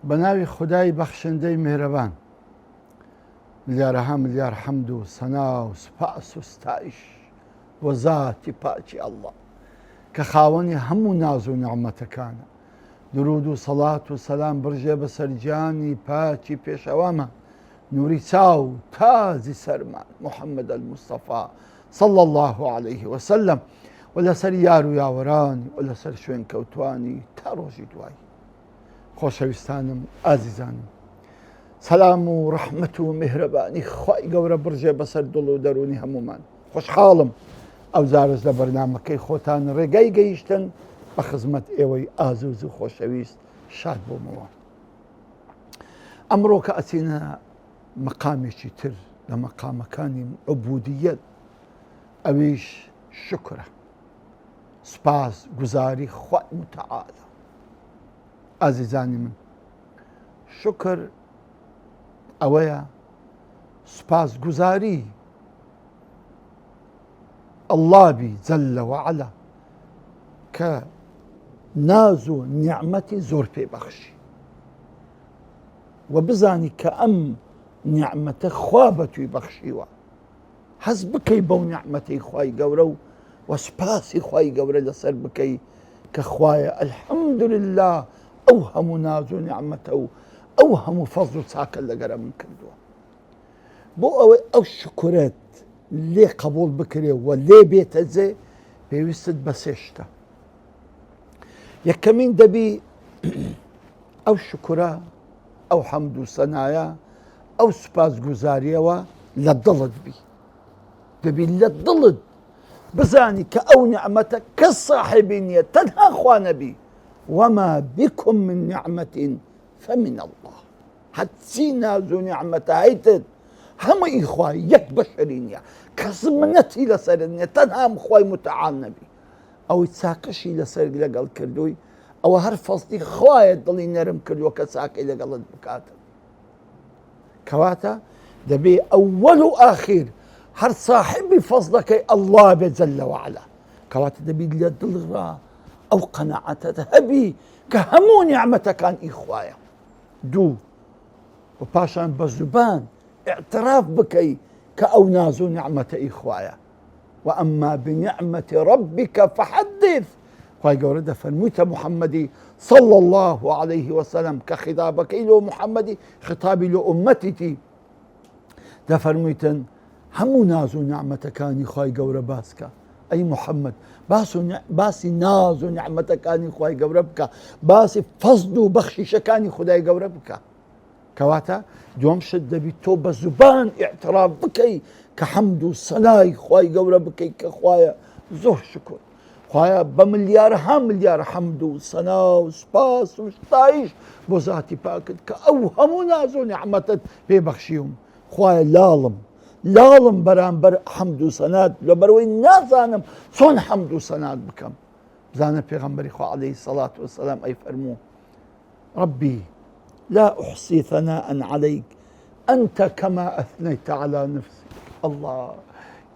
بناوی خدای بخشندەی میهرەبان، ملیارەها ملیار حەمد و سەنا و سوپاس و ستایش بۆ زاتی پاکی ئەڵڵا کە خاوەنی هەموو ناز و نیعمەتەکانە. درود و سەڵات و سەلام بڕژێ بەسەر گیانی پاکی پێشەوامان، نووری چاو تازی سەرمان محەممەد الموستەفا صلى الله عليه وسلم، و لەسەر یار و یاوەرانی و لەسەر شوێن کەوتوانی تا ڕۆژی دوایی. خۆشەویستانم ئازیزانم، سەلام و ڕەحمەت و میهرەبانی خوای گەورە بڕژێ بەسەر دڵ و دەرونی هەمومان. خۆشحاڵم ئەو جارش لە بەرنامەکەی خۆتان ڕێگای گەیشتن بە خزمەت ئێوەی ئازوز و خۆشەویست شاد بوومەوە. ئەمڕۆ کە ئەچینە مەقامێکی تر لە مەقامەکانی عوبودیەت، ئەویش شکرە، سوپاس گوزاری خوای متعالە. ئازیزانی من، شکر ئەوەیە سوپاس گوزاری ئەڵڵابی جەلە وەعەلا کە ناز و نیعمەتی زۆر پێبەخشی و بزانی کە ئەم نیعمەتە خوا بە توی بەخشیوە، هەز بکەی بەو نیعمەتەی خوای گەورە و سوپاسی خوای گەورە لەسەر بکەی کە خوایە ئەلحەمدولله ئەو هەموو ناز و نیعمەتە و ئەو هەموو فەزڵ و چاکە لەگەرە من کردووە. بۆ ئەوەی ئەو شکرێت لێ قبول بکرێ و لێ بێتە جێ، پێویستت بە سێ شتە. یەکەمین دەبی ئەو شکرە، ئەو حەمد و سەنایە، ئەو سوپاس گوزاریەوە لە دڵت بی. دەبی لە دڵت بزانی کە ئەو نیعمەتە کەس ساحیبی نییە، تەنها خوا نەبی. وما بكم من نعمة فمن الله. هەرچی ناز و نیعمەتە هەیتت هەمووی خوای، یەک بەشەری نییە، کەس منەتی لەسەرت نییە، تەنها خوای متعال نەبی. ئەوەی چاکەشی لەسەر لەگەڵ کردووی، ئەوە هەر فەزڵی خوایە دڵی نەرم کردووە کە چاکەی لەگەڵت بکاتە. کەواتە دەبێ ئەوەل و ئاخیر هەر ساحیبی فەزڵەکەی ئەڵڵا بێ جەلە وەعەلا. کەواتە دەبی لە دڵڕا ئەو قەنەعەتت هەبی کە هەموو نیعمەتەکانی خوایە. دوو، و پاشان بە زوبان ئیعتراف بکەی کە ئەو ناز و نیعمەتەی خوایە. وأما بنعمة ربك فحدث. خوای گەورە دەفەرموویتە محەممەدی صلى الله عليه وسلم کە خطابەکەی لۆ محەممەدی خطابی لۆ ئومەتیتی دەفەرموویتن هەموو ناز و نیعمەتەکانی خوای گەورە باسکە. ئەی محەممەد، باسی ناز و نیعمەتەکانی خوای گەورە بکە، باسی فەزڵ و بەخشیشەکانی خودای گەورە بکە. کەواتە دووەم شت دەبی تۆ بە زوبان ئیعتراف بکەی کە حەمد و سەنای خوای گەورە بکەی کە خوایە زۆر شکر، خوایە بە ملیارها ملیار حەمد و سەنا و سوپاس و ستایش بۆ زاتی پاکت کە ئەو هەموو ناز و نیعمەتت پێبەخشیوم. خوایە لاڵم بەرامبەر حەمد و سەنات لەبەرەوەی نازانم چۆن حەمد و سەنات بکەم. بزانە پێغەمبەری خوا عەلەیهی سەڵات وەسەلام ئەی فەرموو ربی لا أحصي ثناء عليك أنت كما أثنيت على نفسك. الله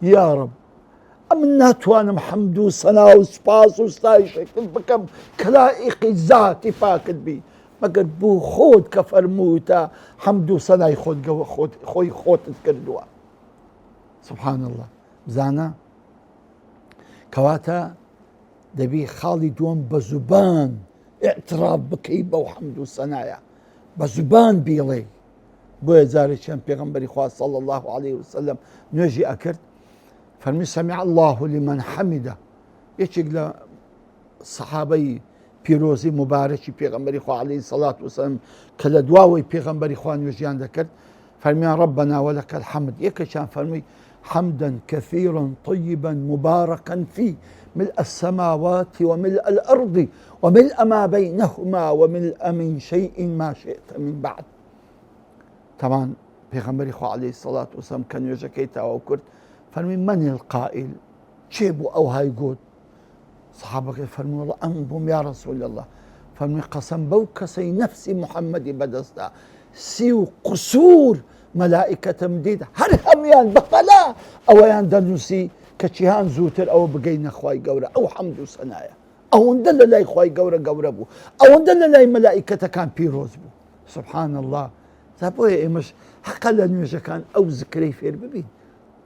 يا رب، ئەمن ناتوانم حەمد و سەنا و سوپاس و ستایشێکت بکەم کە لایقی زاتی پاکت بی، مەگەر بۆ خۆت کە فەرموویتە حەمد و سەنای خۆی خۆتت کردووە. سبحان الله. بزانە کەواتە دەبی خاڵی دووەم بە زوبان ئیعتراف بکەی بەو حەمد و سەنایە، بە زوبان بیڵێ. بۆیە جارێکیان پێغەمبەری خوا صلی الله عليه وسلم نوێژی ئەکرد، فەرمی سەمیع الله لمن حەمیدە. یەکێک لە سەحابەی پیرۆزی مبارەکی پێغەمبەری خوا عەلەیهی سەڵات وسەلام کە لە دواوەی پێغەمبەری خوا نوێژیان دەکرد، فەرمیان ربنا ولك الحمد. یەکێکیان فەرمووی حمدا كثيرا طيبا مباركا فيه ملء السماوات وملء الأرض وملء ما بينهما وملء من شيء ما شئت من بعد. طبعا پێغەمبەری خوا عەلەیهی سەڵات وسەلام کە نوێژەکەی تەواو کرد فرمي من القائل شيبو أو هاي قود صحابك فرمي والله أنبهم يا رسول الله فرمي قسم بوكسي نفسي محمد بدستا سيو قصور ملائكة مديد هر هميان بقلا أو يان دنوسي كشيهان زوتر أو بقينا خواي قورة أو حمد وسنايا أو ندل لاي خواي قورة بو أو ندل لاي ملائكة كان بيروز بو سبحان الله زابوي مش حقا لنيوجا كان أو ذكري فير ببين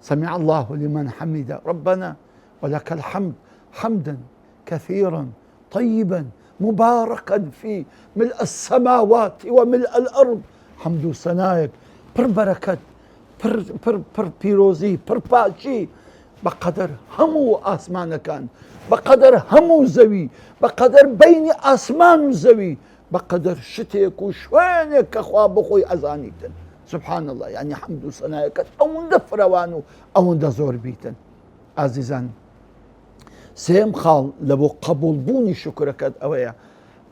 سمع الله لمن حمد ربنا ولك الحمد حمدا كثيرا طيبا مباركا فيه ملء السماوات وملء الأرض حمد وسنايك بر بركات بر بيروزي بر باشي بقدر همو آسمان كان بقدر همو زوي بقدر بين آسمان وزوي بقدر شتيك وشوينك أخوة بخوي أزانيتن سبحان الله يعني حمد وسنايك أو ندفروانو أو ندزور بيتن عزيزان سيم خال لبو قبول بوني شكرك أويا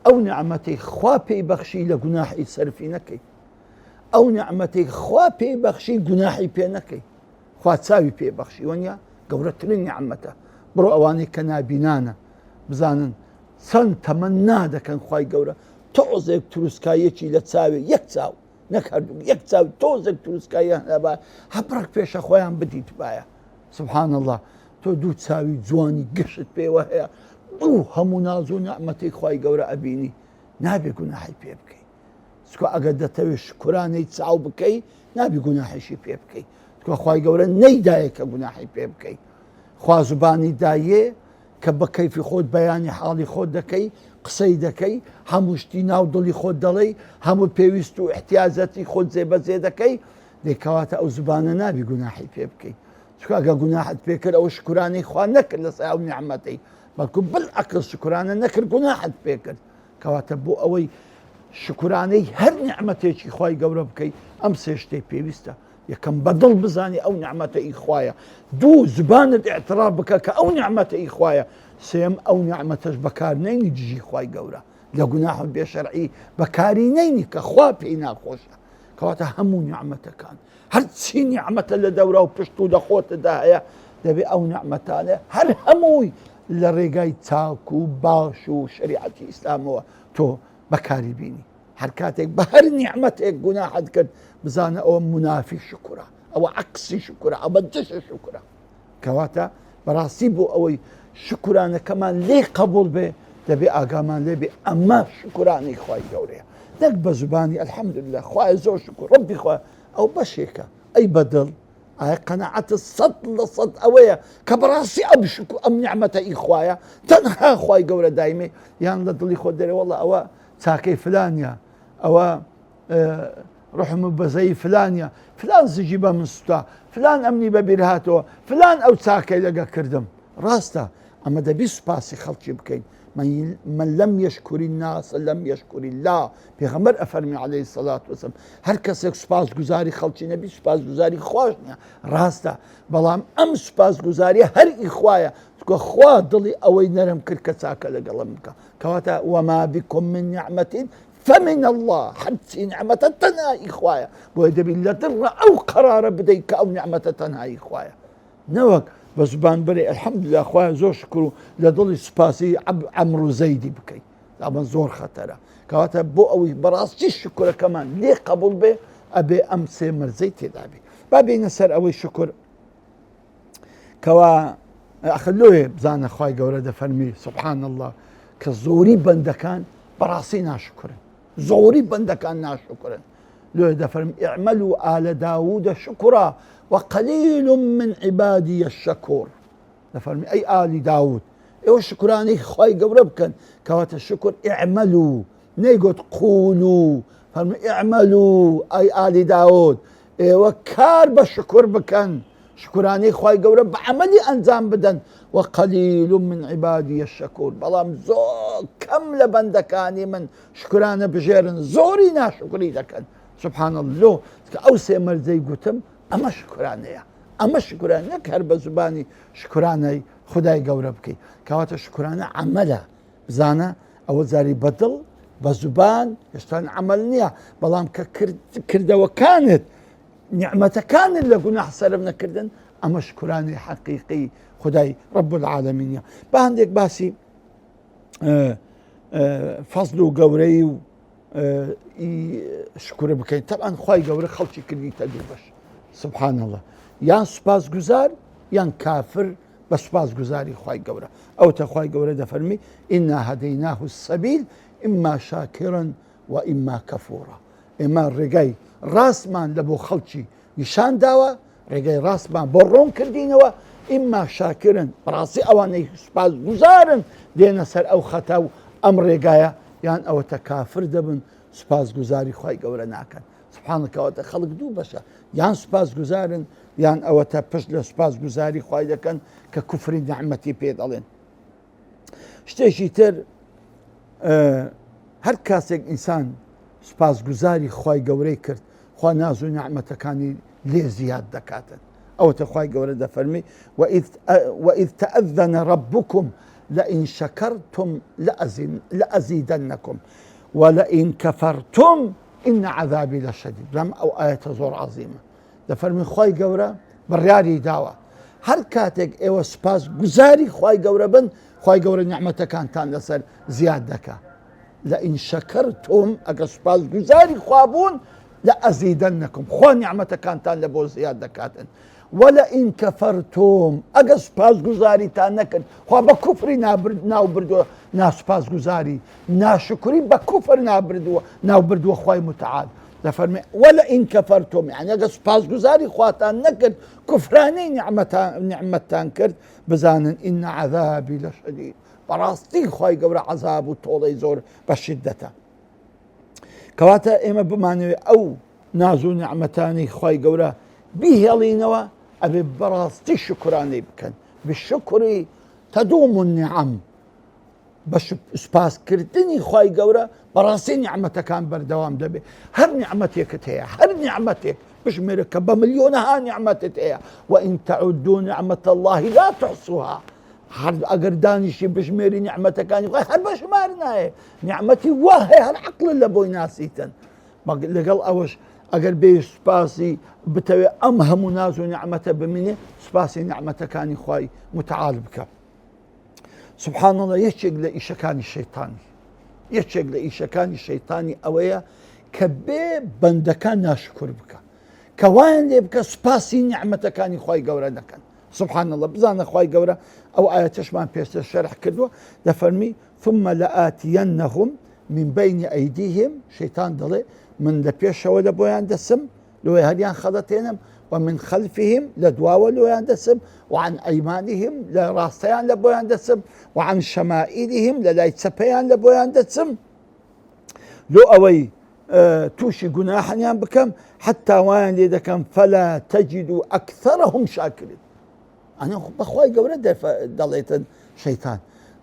أو نعمتي خوابي بخشي لجناحي سرفينكي أو نعمتي خوابي بخشي جناحي بينكي خوات ساوي بي بخشي ونيا قورتلين نعمته برو أواني كنا بنانا بزانن سن تمنى دكن خواي قورة توزك تروسكايتي لتساوي يكساو نكردو يكساو توزك تروسكايا هبا هبرك فيش أخويا بدي تبايا سبحان الله تو دو تساوي جواني قشت بي وهي بو همو نازو نعمتي خواي قورة أبيني نابي جناحي بيبكي سكو أقدتوي شكراني تساو بكي نابي جناحي شي بيبكي سكو خواي قورة نيدايك جناحي بيبكي خوا زباني دايه كبكي في خود بياني حالي خود دكي قصيدكي هموشتي ناو دلي خود دلي همو بيوستو احتياجاتي خود زي بزي دكي دي كواتا او زبانا نابي جناحي بيبكي شكو اقا جناحت بيكر او شكراني خوا نكر لسا او نعمتي بلكو بالعقل شكرانا نكر جناحت بيكر كواتا بو اوي شكراني هر نعمتي شي خواي قوربكي امسيشتي بيوستا يكم بدل بزاني او نعمة اخوايا دو زبان الاعتراف بك كأو نعمة اخوايا سيم او نعمة بكار نيني جي خواي قورا لو قناح بشرعي بكاري نيني كخوا بينا خوشا كواتا همو نعمة كان هل تسي نعمة لدورة وبشتو دخوت داهية دبي او نعمة هل هموي لرقاي تاكو باشو شريعة الاسلام تو بكاري بيني حركاتك بهر نعمتك جناحت كد بزانا او منافي شكرا او عكسي شكرا او بدش شكرا كواتا براسيبو او شكرانا كمان ليه قبول به تبي اقامان ليه بي اما شكراني خواي جوريا دك بزباني الحمد لله خواي زو شكر ربي خواي او بشيكا اي بدل اي قناعة الصد لصد اويا كبراسي اب شكر ام نعمة اخوايا تنها خواي جورا دايمي يعني لضلي خود داري والله او ساكي فلانيا او روح مبزي فلانيا فلان زجيبه من ستا فلان امني ببرهاتو فلان او ساكي لقى كردم راستا اما ده بيسباسي خلقي بكين من لم يشكر الناس لم يشكر الله بيغمر افرمي عليه الصلاة والسلام هر كسك سباس گزاري خلقي نبي سباس گزاري خواشنيا راستا بلام ام سباس گزاري هر اخوايا تقول خوا ضلي اوي نرم كركساك لقلمك كواتا وما بكم من نعمة فمن الله حتى نعمة تنها إخوايا بويدا بالله در أو قرار بديك أو نعمة تنها إخوايا نوك بزبان بري الحمد لله أخوايا زور شكرو لضل سباسي عمرو زيدي بكي طبعا زور خطرة كواتا بو أوي براسي الشكر كمان ليه قبول به أبي أمسي مرزيتي دابي بابي نسر أوي شكر كوا أخلوه بزان أخواي قولة فرمي سبحان الله كزوري بندكان براسي ناشكرا زوري بندكان ناشكرا لو دفرم اعملوا آل داود شكرا وقليل من عبادي الشكور دفرم أي آل داود إيو شكراني خواي قبربكن كوات الشكر اعملوا نيقول قولوا فرم اعملوا أي آل داود إيو كار بشكر بكن شكراني خواي قورب بعملي أنزام بدن وقليل من عبادي الشكور بلام زو كم لبندكاني من شكرانه بجيرن زوري نا شكري دكن سبحان الله أوسي مرزي قتم أما شكرانيا أما شكرانيا كهرب زباني شكراني خداي قوربكي كواتا شكرانه عمله بزانا أول زاري بدل بزبان يشتان عملنيا بلام كرده وكانت نعمەتەکان لە گوناح سەرم نەکردن ئەمە شکرانی حەقیقی خدای رب العالمینە. بە هەندێک باسی فەزل و گەورەی و شکر بکەین. طبعاً خوای گەورە خەڵکی کردیتە دوو بەش، سبحان الله، یان سوپاس گوزار یان کافر بە سوپاس گوزاری خوای گەورە. ئەوتە خوای گەورە دەفەرمی ئینا هەدەیناه السەبیل ئیما شاکرا و ئیما کەفورا. ئێمە ڕێگای ڕاستمان لە بۆ خەڵکی نیشان داوە، ڕێگای ڕاستمان بۆ ڕۆن کردینەوە، ئیما شاکرن بەڕاستی ئەوانەی سوپاس گوزارن دێنە سەر ئەو خەتا و ئەم ڕێگایە، یان ئەوەتە کافر دەبن سوپاس گوزاری خوای گەورە ناکەن. سبحانەکەوەتە خەڵک دوو بەشە، یان سوپاس گوزارن یان ئەوەتە پشت لە سوپاس گوزاری خوای دەکەن کە کوفری نعمەتی پێ دەڵێن. شتێکی تر هەر کاسێک ئینسان سوپاس گوزاری خوای گەورەی کرد، خوا ناز و نعمەتەکانی لێ زیاد دەکاتن. ئەوەتە خوای گەورە دەفەرمی وئیذ تەئەذەنە رەبوکم لئین شەکەرتم لەئەزیدەنەکم ولئین کەفەرتم ئین عەذابی لەشەدید. لەم ئەو ئاەتە زۆر عەزیمە. دەفەرمی خوای گەورە بڕیاری داوە هەر کاتێک ئێوە سوپاس گوزاری خوای گەورە بن، خوای گەورە نعمەتەکانتان لەسەر زیاد دەکا. لئین شەکەرتم ئەگە سوپاس گوزاری خوا بوون لەئەزیدەنەکم، خوا نعمەتەکانتان لە بۆ زیاد دەکاتن. ولئین کەفەرتم ئەگە سوپاس گوزاریتان نەکرد، خوا بە کوفری ناو بردووە ناسوپاس گوزاری، ناشکری بە کوفر ناو بردووە خوای متعال. دەفەرمێ ولئین کەفەرتم، یعنی ئەگە سوپاس گوزاری خواتان نەکرد، کوفرانەی نعمەتتان کرد، بزانن ئین عەذابی لەشەدید، بەڕاستی خوای گەورە عەذاب و تۆڵەی زۆر بە شیدەتە. کەواتە ئێمە بمانەوێ ئەو ناز و نعمەتانی خوای گەورە بیهێڵینەوە، ئەبێ بەڕاستی شکرانەی بکەن. بشکری تەدوم النعم، بە سوپاسکردنی خوای گەورە بەڕاستی نعمەتەکان بەردەوام دەبێت. هەر نعمەتێکت هەیە، هەر نعمەتێک بژمێرە کە بە ملیۆنەها نعمەتت هەیە، وئین تەعودوا نعمەت الله لا تحصوها. هەر ئەگەر دانیشی بژمێری نعمەتەکانی خوای هەر بە ژمار نایە. نعمەتی وا هەیە هەر عەقڵت لە بۆی ناسیتن. لەگەڵ ئەوەش ئەگەر بێ سوپاسی بتەوێ ئەم هەموو ناز و نعمەتە بمینێ، سوپاسی نعمەتەکانی خوای متعال بکە. سبحان الله، یەکێک لە ئیشەکانی شەیتانی، یەکێک لە ئیشەکانی شەیتانی ئەوەیە کە بێ بەندەکان ناشکر بکە، کە وایان لێ بکە سوپاسی نعمەتەکانی خوای گەورە دەکەن. سبحان الله، بزانە خوای گەورە ئەو ئاەتەشمان پێشتر شەرح کردووە، دەفەرمی ثم لآتینەهم من بین ئەیدیهم، شەیتان دەڵێ من لە پێشەوە لە بۆیان دەسم، لەوەی هەریان خەڵەتێنم، ومن خلفهم لە دواوە لۆیان دەسم، وعن ئەیمانهم لە ڕاستەیان لە بۆیان دەسم، وعن شەمائیلهم لە لای چەپەیان لە بۆیان دەچم، لۆ ئەوەی تووشی گوناحیان بکەم، حتا وایان لێ دەکەم فەلا تەجید ئەکثەرەهم شاکرین. ئەنە بەخوای گەورە دەڵێتن شەیتان،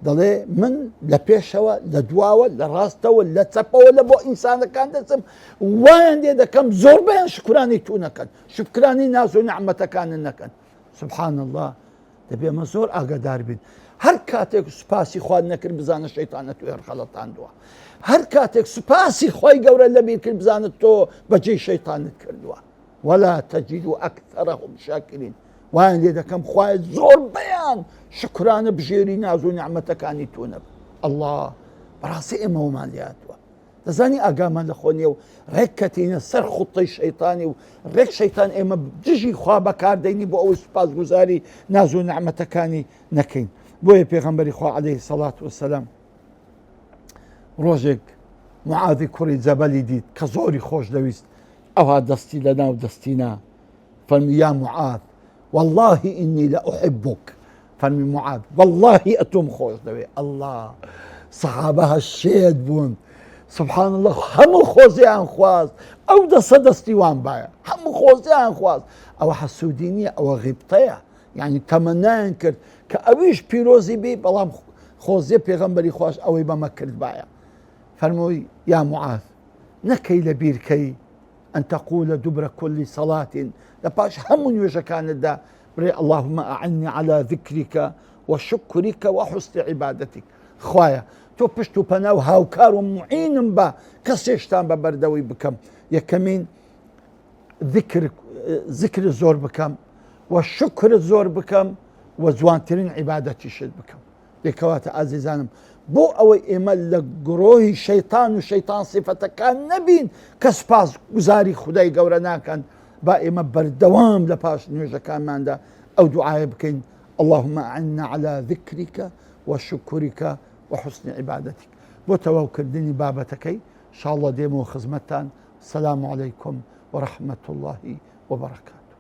دەڵێ من لە پێشەوە لە دواوە لە ڕاستەوە لە چەپەوە لە بۆ ئینسانەکان دەچم، وایان لێ دەکەم زۆربەیان شکرانی تو نەکەن، شکرانی ناز و نعمەتەکانن نەکەن. سبحان الله، دەبێ ئەمە زۆر ئاگادار بین. هەر کاتێک سوپاسی خوا نەکرد بزانە شەیتانە توێ هەرخەڵەتاندووە. هەر کاتێک سوپاسی خۆی گەورە لەبیر کرد بزانت تۆ بەجێی شەیتانت کردووە. ولا تجد ئەکثەرەهم شاکرین، وایان لێ دەکەم خوای زۆر بەیان شکرانە بژێری ناز و نعمەتەکانی تۆ نەبن. الله، بەڕاستی ئێمەوەمان لێهاتووە. دەزانی ئاگامان لە خۆ نییە و ڕێک کەتینە سەر خوتەی شەیتانی و ڕێک شەیتان ئێمە دژی خوا بەکاردەینی بۆ ئەوەی سوپاسگوزاری ناز و نعمەتەکانی نەکەین. بۆیە پێغەمبەری خوا عەلەیهی سەڵات وەسەلام ڕۆژێک معاذی کوڕی جەبەلی دیت کە زۆری خۆش دەویست، ئەوها دەستی لە ناو دەستینا، فەرمی یا معاذ والله إني لأحبك، فەرمی معاذ والله ئەتۆم خۆش دەوێ. الله، سەحابە هەشێت بوون، سبحان الله، هەموو خۆزیان خواست ئەو دەسە دەستی وان باە، هەموو خۆزیان خواست. ئەوە حەسوودی نییە، ئەوە غیبتەیە، یعنی تەمەنایان کرد کە ئەویش پیرۆزی بێ، بەڵام خۆزیە پێغەمبەری خوش ئەوەی بەمە کرد باە. فەرمووی یا معاذ نەکەی لە بیرکەی ئەن تەقولە دوبرە کولی سەڵاتین، لە پاش هەموو نوێژەکانتدا بڵێ اللهم أعني على ذكرك وشكرك وحسن عبادتك. خوایە تۆ پشت و پەنا و هاوکار و معینم بە کەسێشتان بە بەردەوەی بکەم. یەکەمین ذكر الزور بكم والشكر الزور بكم وزوانترين عبادتي شد بكم لكوات عزيزانم بو او ايمال لقروه شيطان وشيطان صفة كان نبين كسباس گزاري خداي قورنا كان با ايما بردوام لباس نيوجا كان ماندا او دعاء بكين اللهم اعنا على ذكرك وشكرك وحسن عبادتك بو توكلني بابتكي ان شاء الله ديمو خزمتان. السلام عليكم ورحمة الله وبركاته.